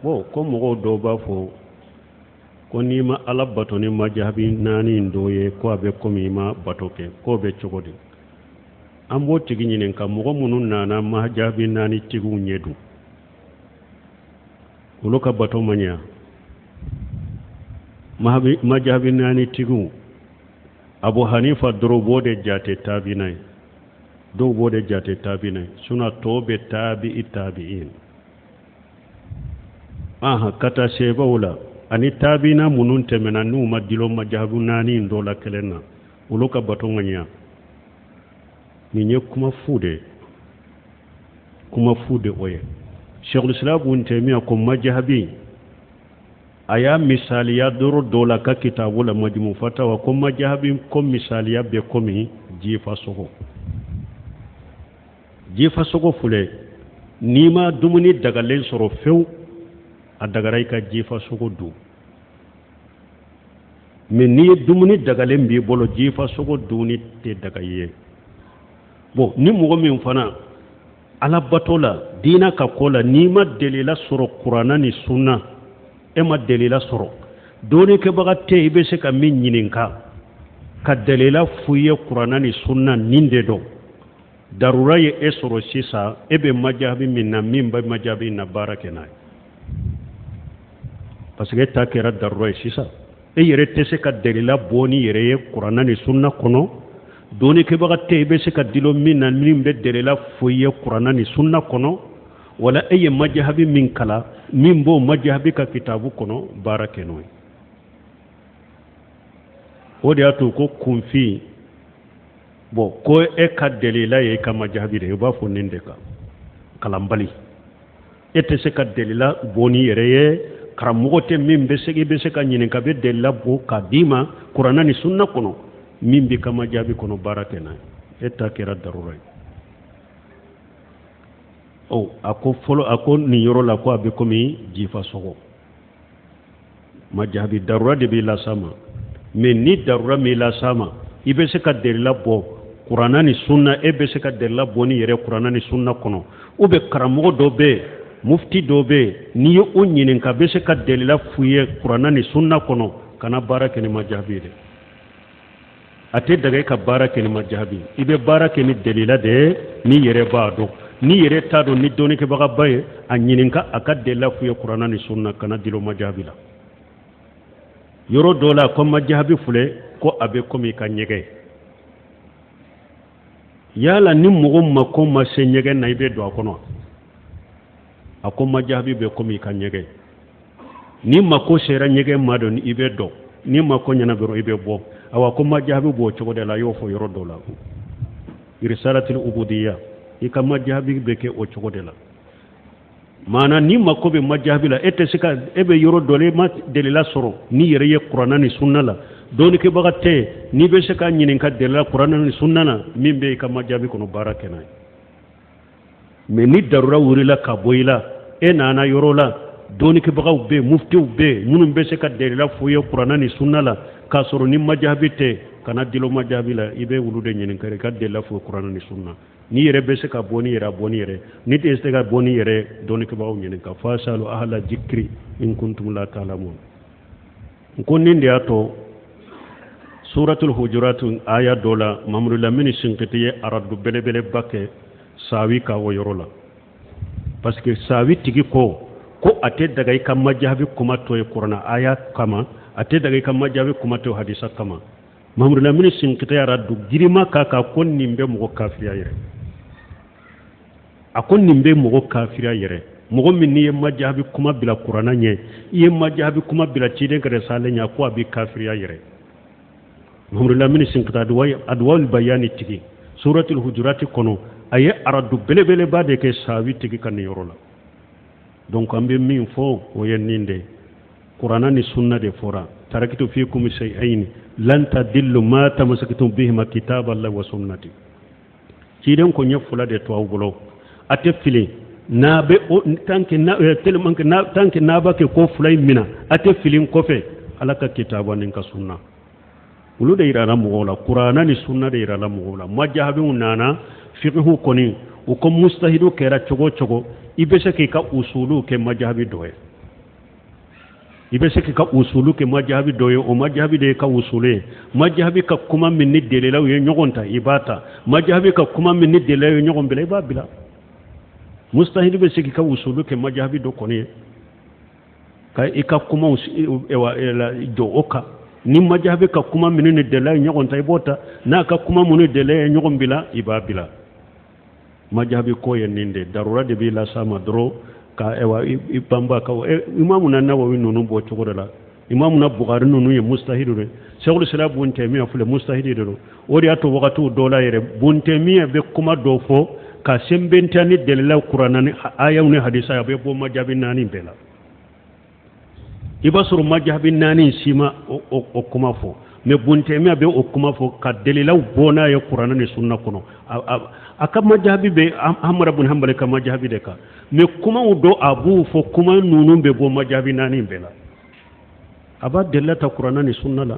bo ko mo do ba fo ko ni ma ala bato ni majabi nani ndoye ko abe ko mi ma bato ke ko be chogodi ambo tigi nyinen kam mo munun nana majabi nani tigu nyedu ulo ka bato manya majabi nani tigu Abu Hanifa doro bode jate tabinai do bode jate tabinai suna tobe tabi'in aha kata sheba wala ani tabina munun temena nu madilo majabu nani ndola kelena uloka batonganya ninye kuma fude oye Cheikh al-Islam ibn Taymiyyah ko majabi aya misaliya doro dola ka kitabu la majmu fatawa ko majabi ko misaliya be komi jifa sogo fule nima dumuni daga len soro few a dagaray ka jifa sogo du mais ni dumuni daga len bi bolo jifa sogo du ni te daga ye bo ni mo min fana ala batola dina ka kola nima delila soro qur'ana ni sunna e ma delila soro doni ke baga te ibe se ka min nyininka ka delila fuye qur'ana ni sunna ninde do darura ye esoro sisa ebe majabi minna mimba majabi na barakenai parce que ta kera darura sisa e yere tese ka delila boni yere ye qur'ana ni sunna kono doni ke baga te be se ka dilo minna mimbe delila fuye qur'ana ni sunna kono wala eye majabi min kala mimbo majabi ka kitabu kono barakenoi odi atu ko kunfi bo ko e ka delila ye ka majabi de ba fo ninde ka kalambali ete se ka delila boni yere ye karamogote min be se ka nyinin ka be delila bo ka dima qur'ana ni sunna kono min bi ka majabi kono barakena eta kera darura o ako folo ako ni yoro la ko abe komi jifa sogo majabi darura de bi la sama mais ni darura mi la sama ibe se ka delila bo qur'ana ni sunna e be se ka delila boni yere qur'ana ni sunna kono ube karamogo do be mufti do be ni o nyinin ka be se ka delila fuye qur'ana ni sunna kono kana barake ni majabi de ate daga ka barake ni majabi ibe barake ni delila de ni yere ba do ni yere ta do ni doni ke baga baye a nyinin ka aka delila fuye qur'ana ni sunna kana dilo majabi la yoro dola ko majabi fule ko abe komi ka nyege yala ni mogo mako ma se nyege na ibe do akono ako majabi be komi ka nyege ni mako sera nyege mado ni ibe do ni mako nyana bero ibe bo awa ko majabi bo chogo de la yofo yoro dola irsalatul ubudiyya ika majabi be ke o chogo de la mana ni mako be majabi la ete sika ebe yoro dole ma delila soro ni yere ye qur'ana ni sunna la doni ke bagate ni be sika nyinin ka delila qur'ana ni sunna na mimbe ka majabi kono barakena me ni darura wurila ka boyila e nana yoro la doni ke bagaw be mufti be munum be sika delila fuye qur'ana ni sunna la ka soro ni majabi te kana dilo majabi la ibe wulude nyinin ka delila fuye qur'ana ni sunna ni yere be se ka boni yere ni te se ka boni yere doni ke bawo nyene ka fasalu ahla zikri in kuntum la ta'lamun ko ninde ato suratul hujurat aya dola mamru lamini sinkitiye aradu belebele bakke sawi ka woyorola parce que sawi tigi ko ate daga ka majabi kuma to e qur'ana aya kama ate daga ka majabi kuma to hadisa kama mamru lamini sinkitiye aradu girima kaka kon nimbe mo kafiriya yere akon nimbe mogo kafira yere mogo min ni majabi kuma bila qur'ana nye ye majabi kuma bila cide gare sale nya ko abi kafira yere muhammadullah min sinkata adwal bayani tigi suratul hujurat kono aye aradu belebele bade ke sawi tigi kan yorola donc ambe min fo o yeninde qur'ana ni sunna de fora tarakitu fikum shay'ain lan tadillu ma tamasaktum bihima kitaballahi wa sunnati ciden ko nyefula de to awbulo ate fili na be tanke na tellement que na tanke na ba ke ko fulay mina ate filin ko fe alaka kitaba nin ka sunna ulu de irana mugola qur'ana ni sunna de irana mugola majahabi unana fiqhu koni uko mustahidu kera chogo ibe se ke ka usulu ke majahabi doye ibe seki ka usulu ke majhabi doye o majhabi de ka usule majhabi ka kuma min ni delelaw ye nyogonta ibata majhabi ka kuma min ni delelaw ye nyogon bela iba bila mustahil be seki ka usulu ke majhabi do koni ka ika kuma ewa do oka ni majhabi ka kuma min ni delelaw nyogonta ibota na ka kuma mun ni delelaw nyogon bila iba bila majhabi ko ye ninde darura de bila sama dro ka ewa ibamba ka imamu na Nawawi nunu bo chogorala imamu na Bukhari nunu ye mustahidu re Sheikhul Islam Ibn Taymiyyah fule mustahidu re ori ato wakatu dola yere Ibn Taymiyyah be kuma do fo ka sembentani delila Qur'anani ayaw ne hadisa ya be bo majhabi nani bela ibasuru majhabi nani sima o kuma fo me Ibn Taymiyyah be o kuma fo ka delila bona ya Qur'anani sunna kono aka majhabi be Ahmad ibn Hanbal ka majhabi de ka me kuma do abu fo kuma nunu be bo majhabi nani bela aba delata Qur'anani sunna la